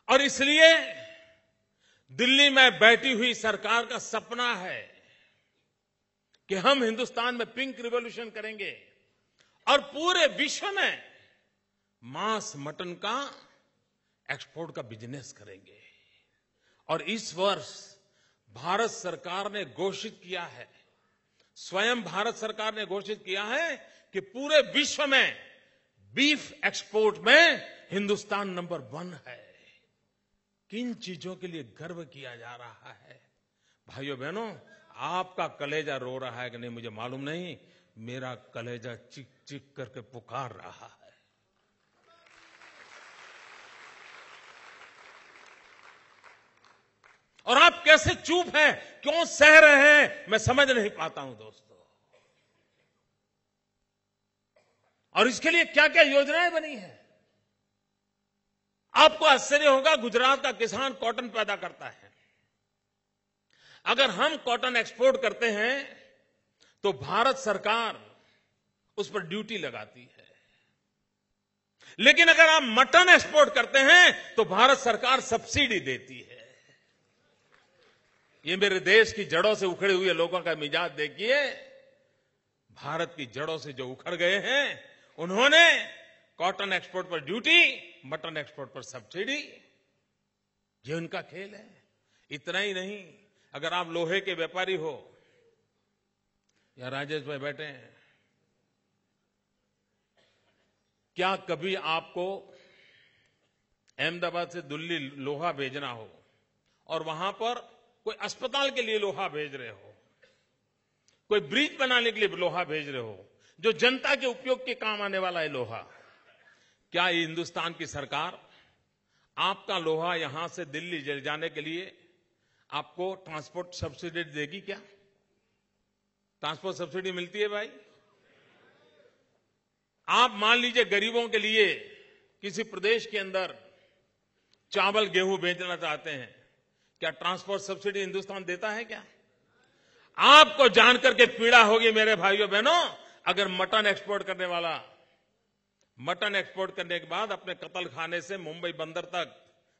और इसलिए दिल्ली में बैठी हुई सरकार का सपना है कि हम हिंदुस्तान में पिंक रिवॉल्यूशन करेंगे और पूरे विश्व में मांस मटन का एक्सपोर्ट का बिजनेस करेंगे। और इस वर्ष भारत सरकार ने घोषित किया है, स्वयं भारत सरकार ने घोषित किया है कि पूरे विश्व में बीफ एक्सपोर्ट में हिंदुस्तान नंबर 1 है। किन चीजों के लिए गर्व किया जा रहा है? भाइयों बहनों, आपका कलेजा रो रहा है कि नहीं मुझे मालूम नहीं, मेरा कलेजा चिक चिक करके पुकार रहा है। और आप कैसे चुप हैं, क्यों सह रहे हैं, मैं समझ नहीं पाता हूं दोस्तों। और इसके लिए क्या क्या योजनाएं बनी हैं? आपको आश्चर्य होगा, गुजरात का किसान कॉटन पैदा करता है। अगर हम कॉटन एक्सपोर्ट करते हैं तो भारत सरकार उस पर ड्यूटी लगाती है, लेकिन अगर आप मटन एक्सपोर्ट करते हैं तो भारत सरकार सब्सिडी देती है। ये मेरे देश की जड़ों से उखड़े हुए लोगों का मिजाज देखिए। भारत की जड़ों से जो उखड़ गए हैं, उन्होंने कॉटन एक्सपोर्ट पर ड्यूटी, मटन एक्सपोर्ट पर सब्सिडी। ये उनका खेल है। इतना ही नहीं, अगर आप लोहे के व्यापारी हो, या राजेश भाई बैठे हैं, क्या कभी आपको अहमदाबाद से दिल्ली लोहा भेजना हो और वहां पर कोई अस्पताल के लिए लोहा भेज रहे हो, कोई ब्रिज बनाने के लिए लोहा भेज रहे हो, जो जनता के उपयोग के काम आने वाला है लोहा, क्या हिंदुस्तान की सरकार आपका लोहा यहां से दिल्ली ले जाने के लिए आपको ट्रांसपोर्ट सब्सिडी देगी? क्या ट्रांसपोर्ट सब्सिडी मिलती है भाई? आप मान लीजिए गरीबों के लिए किसी प्रदेश के अंदर चावल गेहूं बेचना चाहते हैं, क्या ट्रांसपोर्ट सब्सिडी हिंदुस्तान देता है? क्या आपको जानकर के पीड़ा होगी मेरे भाइयों बहनों, अगर मटन एक्सपोर्ट करने वाला मटन एक्सपोर्ट करने के बाद अपने कत्ल खाने से मुंबई बंदर तक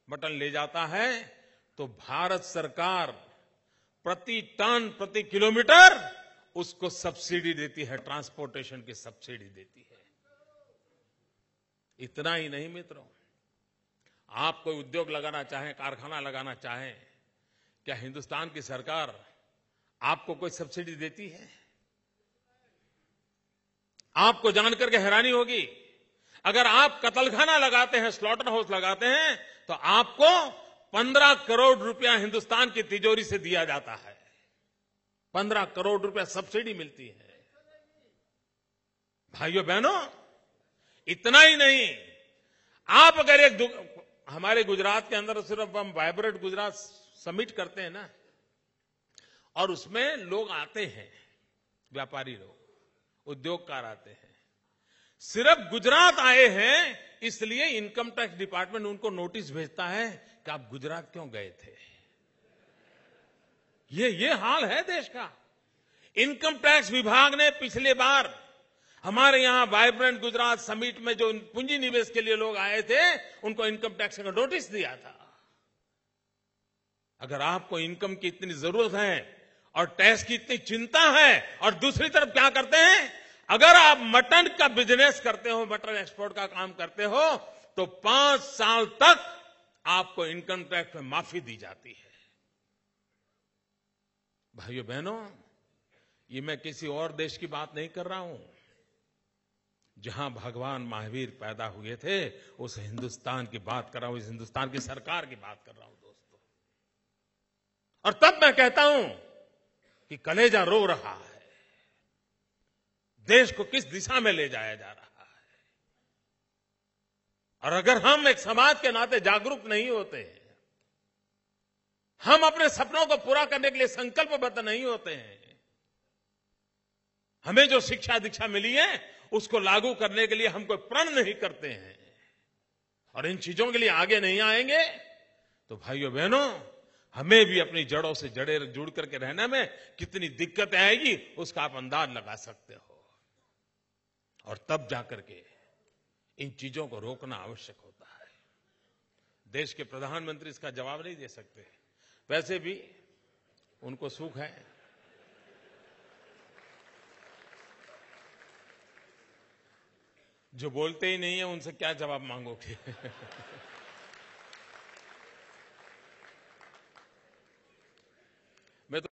मटन ले जाता है तो भारत सरकार प्रति टन प्रति किलोमीटर उसको सब्सिडी देती है, ट्रांसपोर्टेशन की सब्सिडी देती है। इतना ही नहीं मित्रों, आप कोई उद्योग लगाना चाहें, कारखाना लगाना चाहें, क्या हिंदुस्तान की सरकार आपको कोई सब्सिडी देती है? आपको जानकर के हैरानी होगी, अगर आप कत्लखाना लगाते हैं, स्लॉटर हाउस लगाते हैं, तो आपको 15 करोड़ रुपया हिंदुस्तान की तिजोरी से दिया जाता है। 15 करोड़ रुपया सब्सिडी मिलती है। भाइयों बहनों, इतना ही नहीं, आप अगर हमारे गुजरात के अंदर सिर्फ हम वाइब्रेंट गुजरात समिट करते हैं ना, और उसमें लोग आते हैं, व्यापारी लोग, उद्योगकार आते हैं। सिर्फ गुजरात आए हैं इसलिए इनकम टैक्स डिपार्टमेंट उनको नोटिस भेजता है कि आप गुजरात क्यों गए थे। ये हाल है देश का। इनकम टैक्स विभाग ने पिछले बार हमारे यहां वाइब्रेंट गुजरात समिट में जो पूंजी निवेश के लिए लोग आए थे, उनको इनकम टैक्स का नोटिस दिया था। अगर आपको इनकम की इतनी जरूरत है और टैक्स की इतनी चिंता है, और दूसरी तरफ क्या करते हैं, अगर आप मटन का बिजनेस करते हो, मटन एक्सपोर्ट का काम करते हो, तो 5 साल तक आपको इनकम टैक्स में माफी दी जाती है। भाइयों बहनों, ये मैं किसी और देश की बात नहीं कर रहा हूं। जहां भगवान महावीर पैदा हुए थे, उस हिंदुस्तान की बात कर रहा हूं, इस हिंदुस्तान की सरकार की बात कर रहा हूं दोस्तों। और तब मैं कहता हूं कि कलेजा रो रहा है, देश को किस दिशा में ले जाया जा रहा है। और अगर हम एक समाज के नाते जागरूक नहीं होते हैं, हम अपने सपनों को पूरा करने के लिए संकल्पबद्ध नहीं होते हैं, हमें जो शिक्षा दीक्षा मिली है उसको लागू करने के लिए हम कोई प्रण नहीं करते हैं, और इन चीजों के लिए आगे नहीं आएंगे, तो भाइयों बहनों, हमें भी अपनी जड़ों से जुड़ करके रहने में कितनी दिक्कत आएगी उसका आप अंदाज लगा सकते हो। और तब जाकर के इन चीजों को रोकना आवश्यक होता है। देश के प्रधानमंत्री इसका जवाब नहीं दे सकते। वैसे भी उनको सुख है। जो बोलते ही नहीं है उनसे क्या जवाब मांगोगे? मैं तो